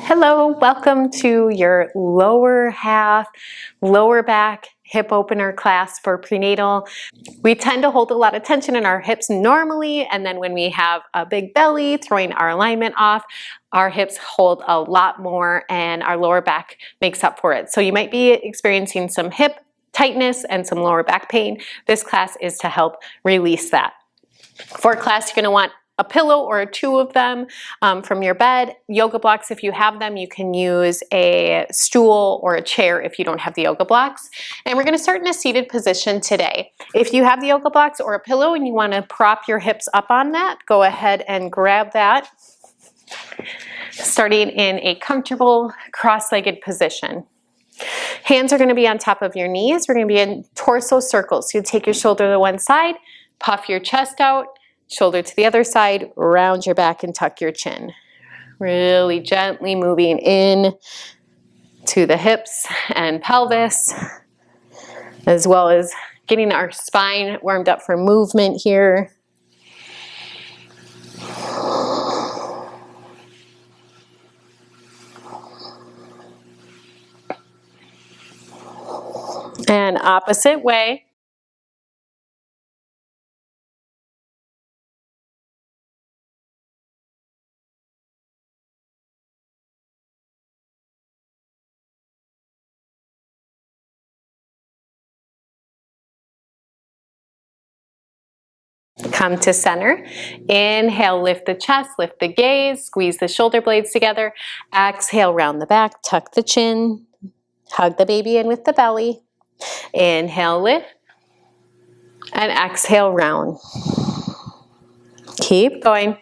Hello, welcome to your lower half, lower back hip opener class for prenatal. We tend to hold a lot of tension in our hips normally, and then when we have a big belly, throwing our alignment off, our hips hold a lot more and our lower back makes up for it. So you might be experiencing some hip tightness and some lower back pain. This class is to help release that. For class, you're going to want a pillow or two of them from your bed. Yoga blocks, if you have them, you can use a stool or a chair if you don't have the yoga blocks. And we're going to start in a seated position today. If you have the yoga blocks or a pillow and you want to prop your hips up on that, go ahead and grab that. Starting in a comfortable cross-legged position. Hands are going to be on top of your knees. We're going to be in torso circles. So you take your shoulder to one side, puff your chest out, shoulder to the other side, round your back and tuck your chin. Really gently moving in to the hips and pelvis, as well as getting our spine warmed up for movement here. And opposite way. Come to center. Inhale, lift the chest, lift the gaze, squeeze the shoulder blades together. Exhale, round the back, tuck the chin, hug the baby in with the belly. Inhale, lift, and exhale, round. Keep going.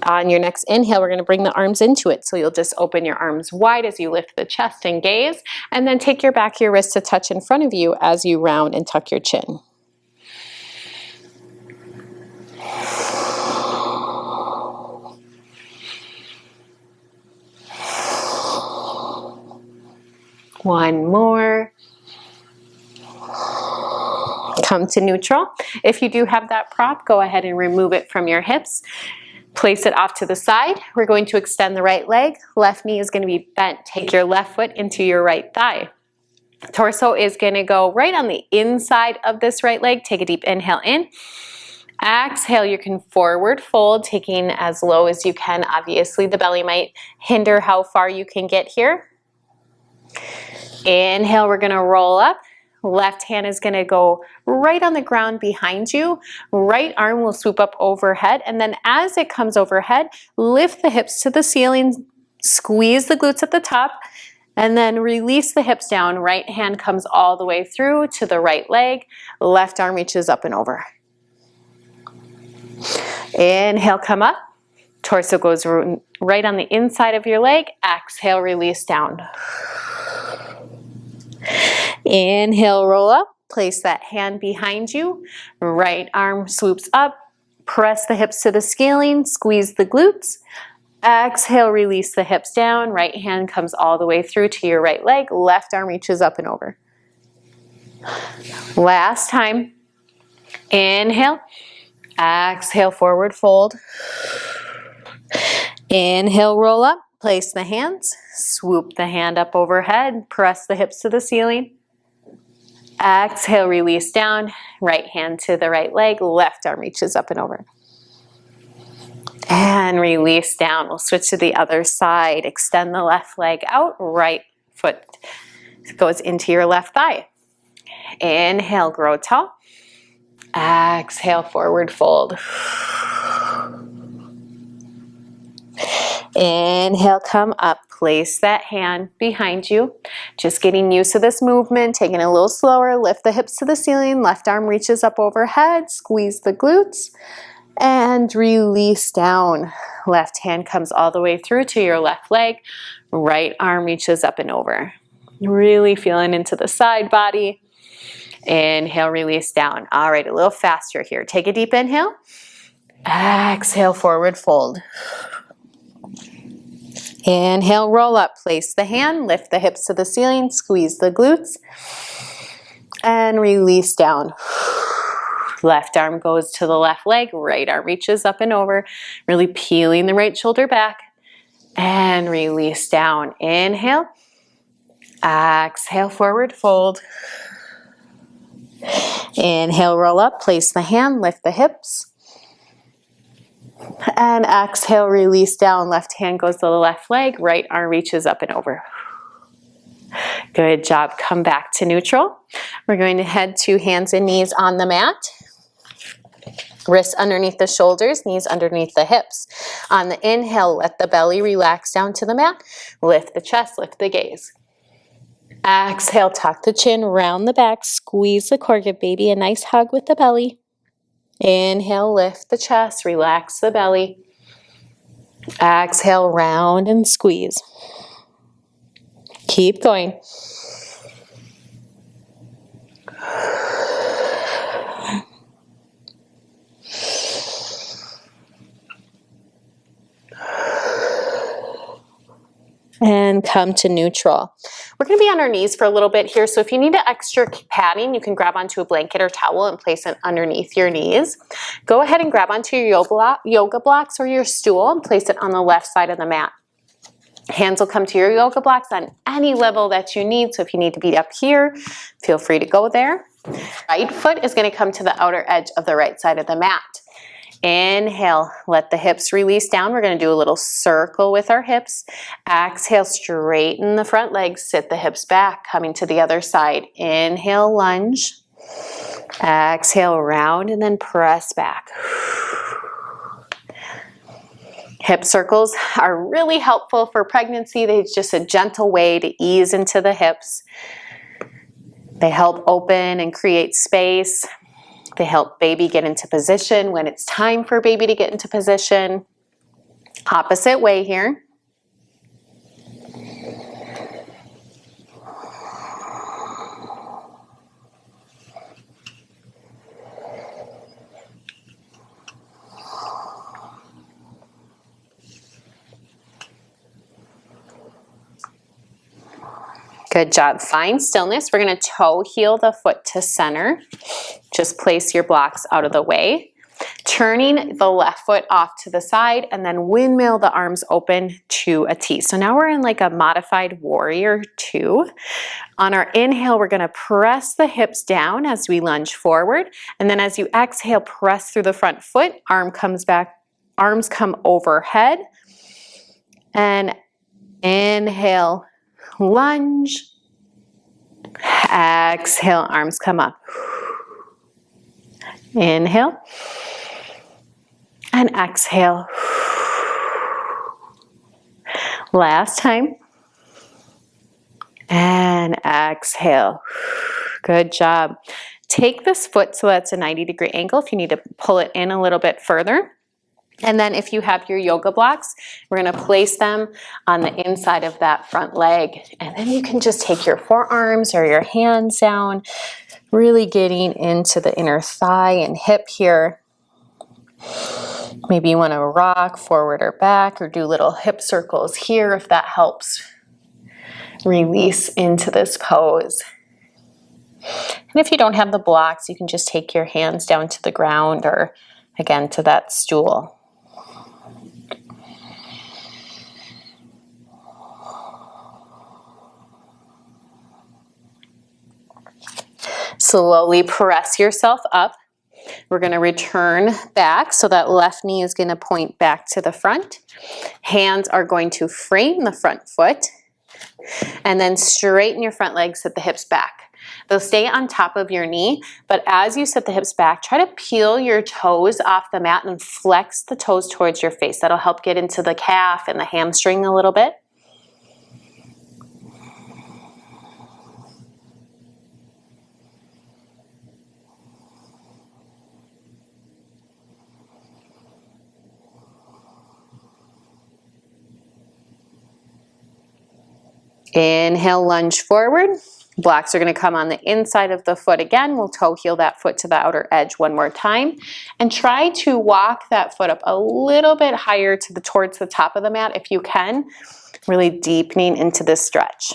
On your next inhale, we're going to bring the arms into it. So you'll just open your arms wide as you lift the chest and gaze, and then take your back of your wrist to touch in front of you as you round and tuck your chin. One more. Come to neutral. If you do have that prop, go ahead and remove it from your hips. Place it off to the side. We're going to extend the right leg. Left knee is going to be bent. Take your left foot into your right thigh. Torso is going to go right on the inside of this right leg. Take a deep inhale in. Exhale, you can forward fold, taking as low as you can. Obviously, the belly might hinder how far you can get here. Inhale, we're going to roll up. Left hand is going to go right on the ground behind you. Right arm will swoop up overhead. And then as it comes overhead, lift the hips to the ceiling, squeeze the glutes at the top, and then release the hips down. Right hand comes all the way through to the right leg. Left arm reaches up and over. Inhale, come up. Torso goes right on the inside of your leg. Exhale, release down. Inhale, roll up, place that hand behind you, right arm swoops up, press the hips to the ceiling, squeeze the glutes. Exhale, release the hips down, right hand comes all the way through to your right leg, left arm reaches up and over. Last time. Inhale, exhale, forward fold. Inhale, roll up, place the hands, swoop the hand up overhead, press the hips to the ceiling. Exhale, release down, right hand to the right leg, left arm reaches up and over. And release down. We'll switch to the other side. Extend the left leg out, right foot goes into your left thigh. Inhale, grow tall. Exhale, forward fold. Inhale, come up, place that hand behind you. Just getting used to this movement, taking it a little slower. Lift the hips to the ceiling, left arm reaches up overhead, squeeze the glutes, and release down. Left hand comes all the way through to your left leg, right arm reaches up and over. Really feeling into the side body. Inhale, release down. All right, a little faster here. Take a deep inhale. Exhale, forward fold. Inhale, roll up, place the hand, lift the hips to the ceiling, squeeze the glutes, and release down. Left arm goes to the left leg, right arm reaches up and over, really peeling the right shoulder back. And release down. Inhale. Exhale, forward fold. Inhale, roll up, place the hand, lift the hips. And exhale, release down. Left hand goes to the left leg, right arm reaches up and over. Good job. Come back to neutral. We're going to head to hands and knees on the mat. Wrists underneath the shoulders, knees underneath the hips. On the inhale, let the belly relax down to the mat. Lift the chest, lift the gaze. Exhale, tuck the chin, round the back, squeeze the core, give baby a nice hug with the belly. Inhale, lift the chest, relax the belly. Exhale, round and squeeze. Keep going. And come to neutral. We're going to be on our knees for a little bit here, so if you need extra padding, you can grab onto a blanket or towel and place it underneath your knees. Go ahead and grab onto your yoga blocks or your stool and place it on the left side of the mat. Hands will come to your yoga blocks on any level that you need, so if you need to be up here, feel free to go there. Right foot is going to come to the outer edge of the right side of the mat. Inhale, let the hips release down. We're going to do a little circle with our hips. Exhale, straighten the front legs, sit the hips back, coming to the other side. Inhale, lunge. Exhale, round, and then press back. Hip circles are really helpful for pregnancy. They're just a gentle way to ease into the hips. They help open and create space. They help baby get into position when it's time for baby to get into position. Opposite way here. Good job. Find stillness. We're going to toe heel the foot to center. Just place your blocks out of the way. Turning the left foot off to the side and then windmill the arms open to a T. So now we're in like a modified warrior 2. On our inhale, we're going to press the hips down as we lunge forward. And then as you exhale, press through the front foot. Arm comes back, arms come overhead. And inhale. Lunge, exhale, arms come up. Inhale, and exhale. Last time. And exhale. Good job. Take this foot so that's a 90-degree angle if you need to pull it in a little bit further. And then if you have your yoga blocks, we're going to place them on the inside of that front leg. And then you can just take your forearms or your hands down, really getting into the inner thigh and hip here. Maybe you want to rock forward or back or do little hip circles here if that helps. Release into this pose. And if you don't have the blocks, you can just take your hands down to the ground or again to that stool. Slowly press yourself up. We're going to return back, so that left knee is going to point back to the front. Hands are going to frame the front foot, and then straighten your front leg, sit the hips back. They'll stay on top of your knee, but as you sit the hips back, try to peel your toes off the mat and flex the toes towards your face. That'll help get into the calf and the hamstring a little bit. Inhale, lunge forward. Blocks are going to come on the inside of the foot again. We'll toe heel that foot to the outer edge one more time. And try to walk that foot up a little bit higher to towards the top of the mat if you can. Really deepening into this stretch.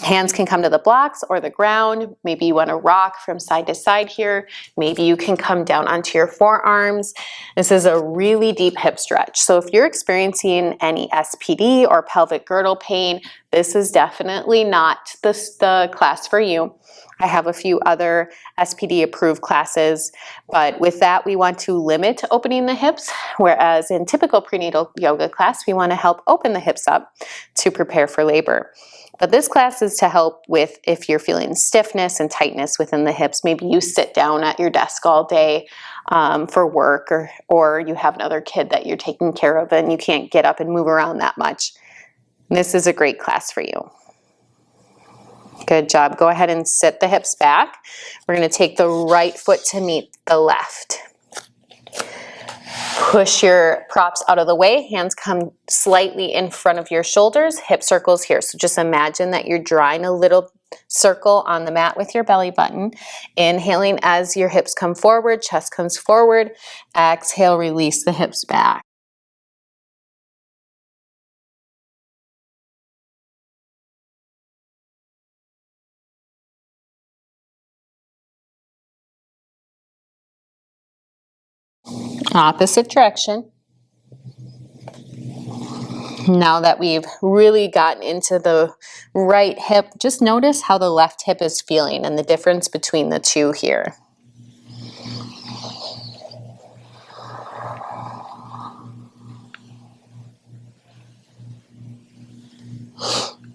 Hands can come to the blocks or the ground. Maybe you want to rock from side to side here. Maybe you can come down onto your forearms. This is a really deep hip stretch. So if you're experiencing any SPD or pelvic girdle pain, this is definitely not the class for you. I have a few other SPD approved classes, but with that we want to limit opening the hips, whereas in typical prenatal yoga class we want to help open the hips up to prepare for labor. But this class is to help with if you're feeling stiffness and tightness within the hips. Maybe you sit down at your desk all day for work, or you have another kid that you're taking care of and you can't get up and move around that much. This is a great class for you. Good job. Go ahead and sit the hips back. We're going to take the right foot to meet the left. Push your props out of the way. Hands come slightly in front of your shoulders. Hip circles here. So just imagine that you're drawing a little circle on the mat with your belly button. Inhaling as your hips come forward, chest comes forward. Exhale, release the hips back. Opposite direction. Now that we've really gotten into the right hip, just notice how the left hip is feeling and the difference between the two here.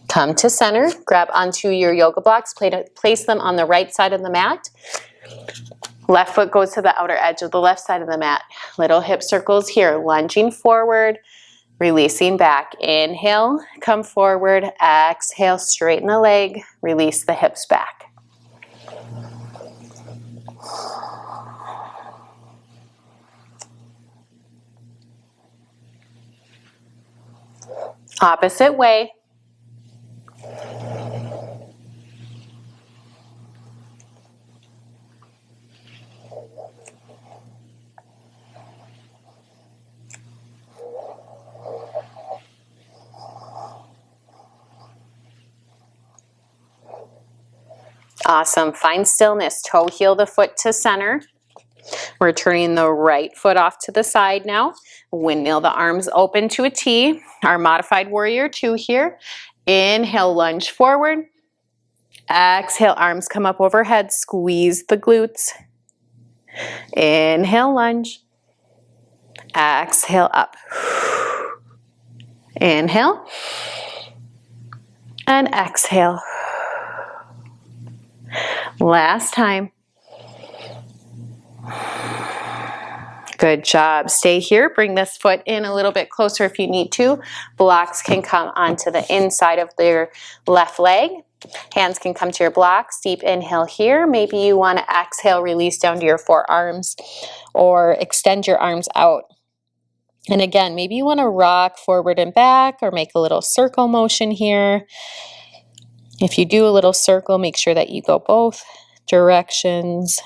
Come to center, grab onto your yoga blocks, place them on the right side of the mat. Left foot goes to the outer edge of the left side of the mat. Little hip circles here, lunging forward, releasing back. Inhale, come forward. Exhale, straighten the leg, release the hips back. Opposite way. Awesome. Find stillness. Toe heel the foot to center. We're turning the right foot off to the side now. Windmill the arms open to a T. Our modified warrior 2 here. Inhale, lunge forward. Exhale, arms come up overhead. Squeeze the glutes. Inhale, lunge. Exhale, up. Inhale. And exhale. Last time. Good job. Stay here. Bring this foot in a little bit closer if you need to. Blocks can come onto the inside of their left leg. Hands can come to your blocks. Deep inhale here. Maybe you want to exhale, release down to your forearms or extend your arms out. And again, maybe you want to rock forward and back or make a little circle motion here. If you do a little circle, make sure that you go both directions.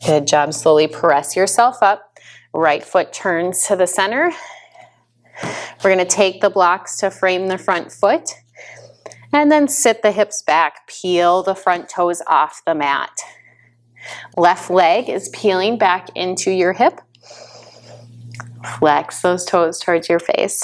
Good job. Slowly press yourself up. Right foot turns to the center. We're going to take the blocks to frame the front foot and then sit the hips back. Peel the front toes off the mat. Left leg is peeling back into your hip. Flex those toes towards your face.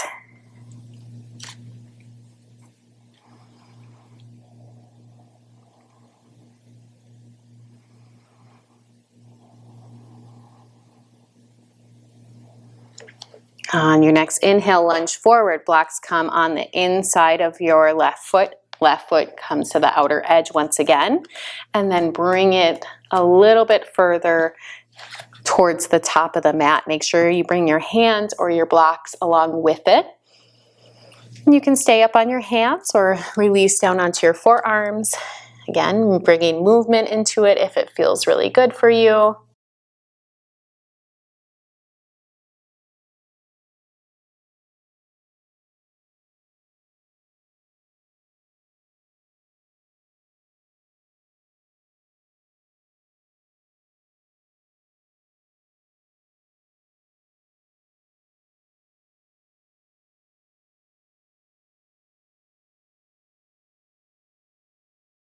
On your next inhale, lunge forward. Blocks come on the inside of your left foot. Left foot comes to the outer edge once again. And then bring it a little bit further towards the top of the mat. Make sure you bring your hands or your blocks along with it. You can stay up on your hands or release down onto your forearms. Again, bringing movement into it if it feels really good for you.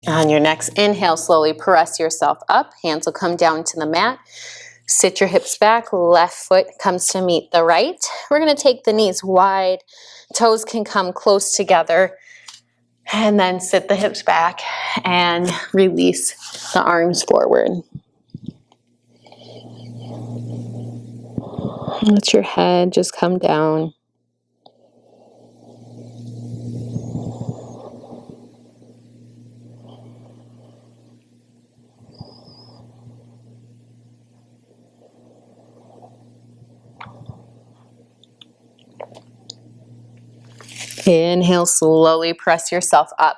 On your next inhale, slowly press yourself up. Hands will come down to the mat. Sit your hips back. Left foot comes to meet the right. We're going to take the knees wide. Toes can come close together. And then sit the hips back and release the arms forward. Let your head just come down. Inhale, slowly press yourself up.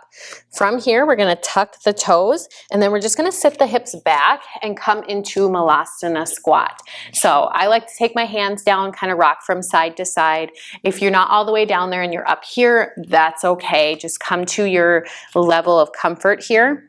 From here, we're going to tuck the toes, and then we're just going to sit the hips back and come into Malasana squat. So I like to take my hands down, kind of rock from side to side. If you're not all the way down there and you're up here, that's okay. Just come to your level of comfort here.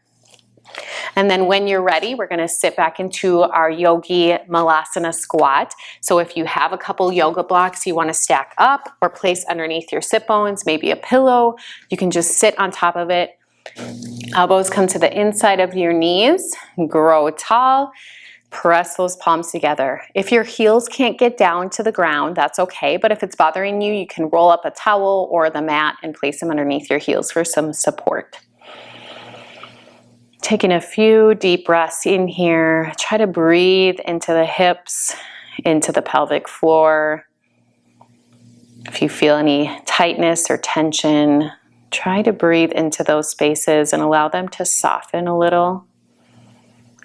And then when you're ready, we're going to sit back into our Yogi Malasana squat. So if you have a couple yoga blocks you want to stack up or place underneath your sit bones, maybe a pillow, you can just sit on top of it. Elbows come to the inside of your knees, grow tall, press those palms together. If your heels can't get down to the ground, that's okay. But if it's bothering you, you can roll up a towel or the mat and place them underneath your heels for some support. Taking a few deep breaths in here. Try to breathe into the hips, into the pelvic floor. If you feel any tightness or tension, try to breathe into those spaces and allow them to soften a little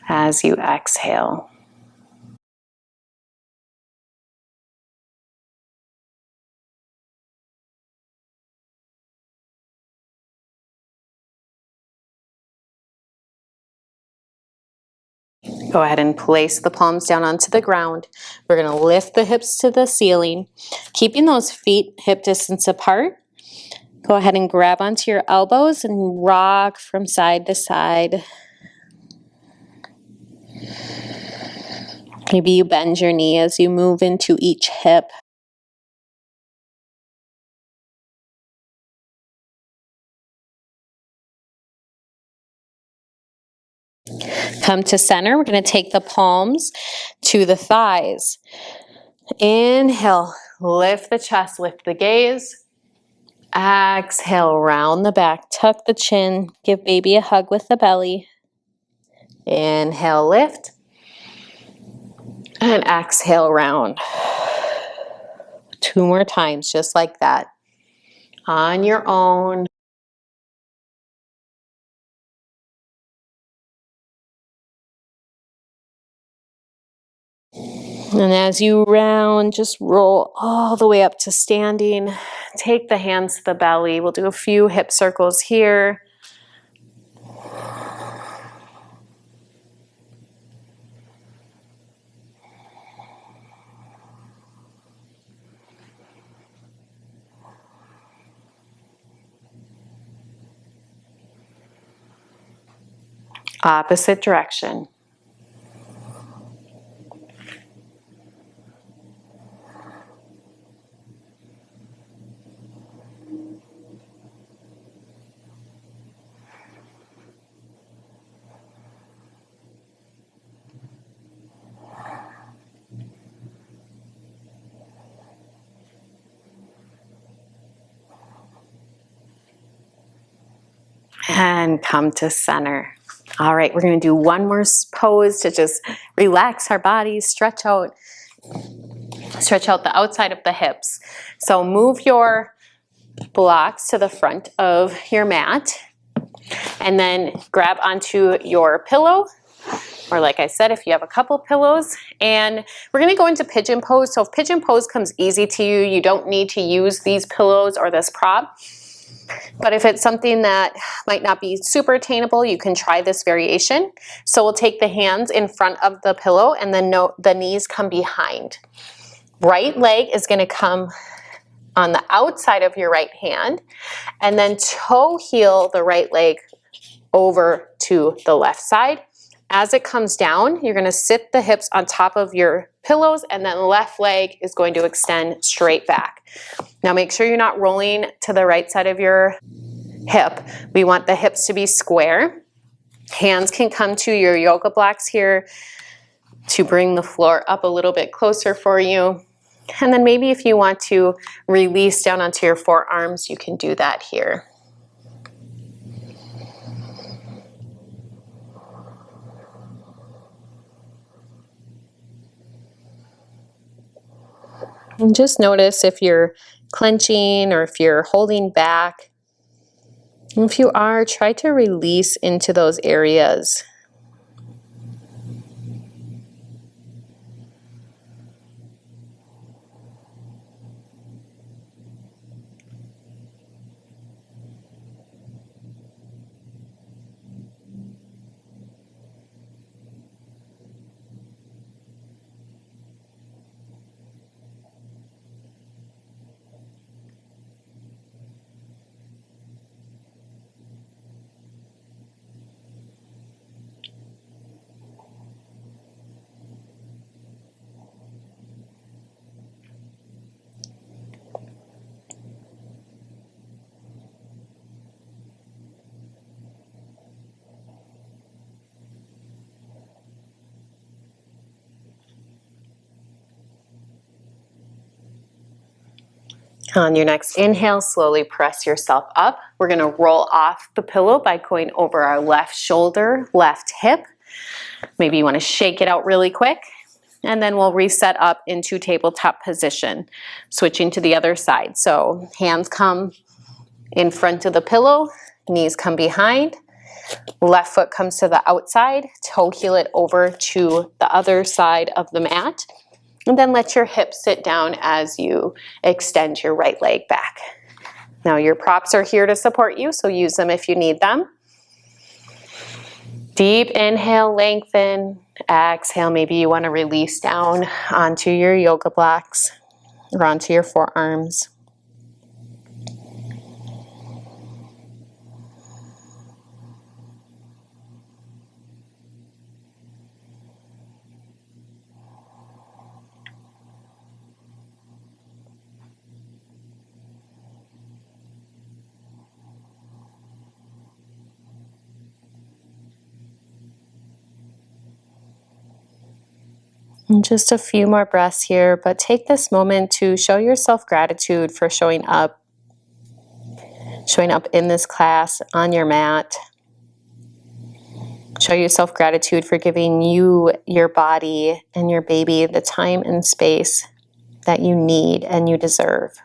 as you exhale. Go ahead and place the palms down onto the ground. We're going to lift the hips to the ceiling, keeping those feet hip distance apart. Go ahead and grab onto your elbows and rock from side to side. Maybe you bend your knee as you move into each hip. Come to center. We're going to take the palms to the thighs. Inhale, lift the chest, lift the gaze. Exhale, round the back, tuck the chin, give baby a hug with the belly. Inhale, lift. And exhale, round. 2 more times, just like that. On your own. And as you round, just roll all the way up to standing. Take the hands to the belly. We'll do a few hip circles here. Opposite direction. And come to center. All right, we're going to do one more pose to just relax our bodies, stretch out the outside of the hips. So move your blocks to the front of your mat and then grab onto your pillow, or like I said, if you have a couple pillows, and we're going to go into pigeon pose. So if pigeon pose comes easy to you, you don't need to use these pillows or this prop. But if it's something that might not be super attainable, you can try this variation. So we'll take the hands in front of the pillow and then the knees come behind. Right leg is going to come on the outside of your right hand, and then toe heel the right leg over to the left side. As it comes down, you're going to sit the hips on top of your pillows, and then the left leg is going to extend straight back. Now make sure you're not rolling to the right side of your hip. We want the hips to be square. Hands can come to your yoga blocks here to bring the floor up a little bit closer for you. And then maybe if you want to release down onto your forearms, you can do that here. And just notice if you're clenching or if you're holding back. And if you are, try to release into those areas. On your next inhale, slowly press yourself up. We're going to roll off the pillow by going over our left shoulder, left hip. Maybe you want to shake it out really quick. And then we'll reset up into tabletop position, switching to the other side. So hands come in front of the pillow, knees come behind, left foot comes to the outside, toe heel it over to the other side of the mat. And then let your hips sit down as you extend your right leg back. Now your props are here to support you, so use them if you need them. Deep inhale, lengthen. Exhale, maybe you want to release down onto your yoga blocks or onto your forearms. And just a few more breaths here, but take this moment to show yourself gratitude for showing up in this class on your mat. Show yourself gratitude for giving you, your body, and your baby the time and space that you need and you deserve.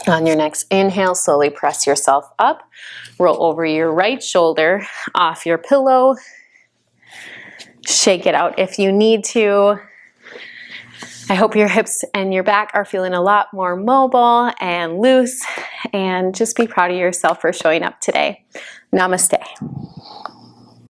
On your next inhale, slowly press yourself up. Roll over your right shoulder off your pillow. Shake it out if you need to. I hope your hips and your back are feeling a lot more mobile and loose, and just be proud of yourself for showing up today. Namaste.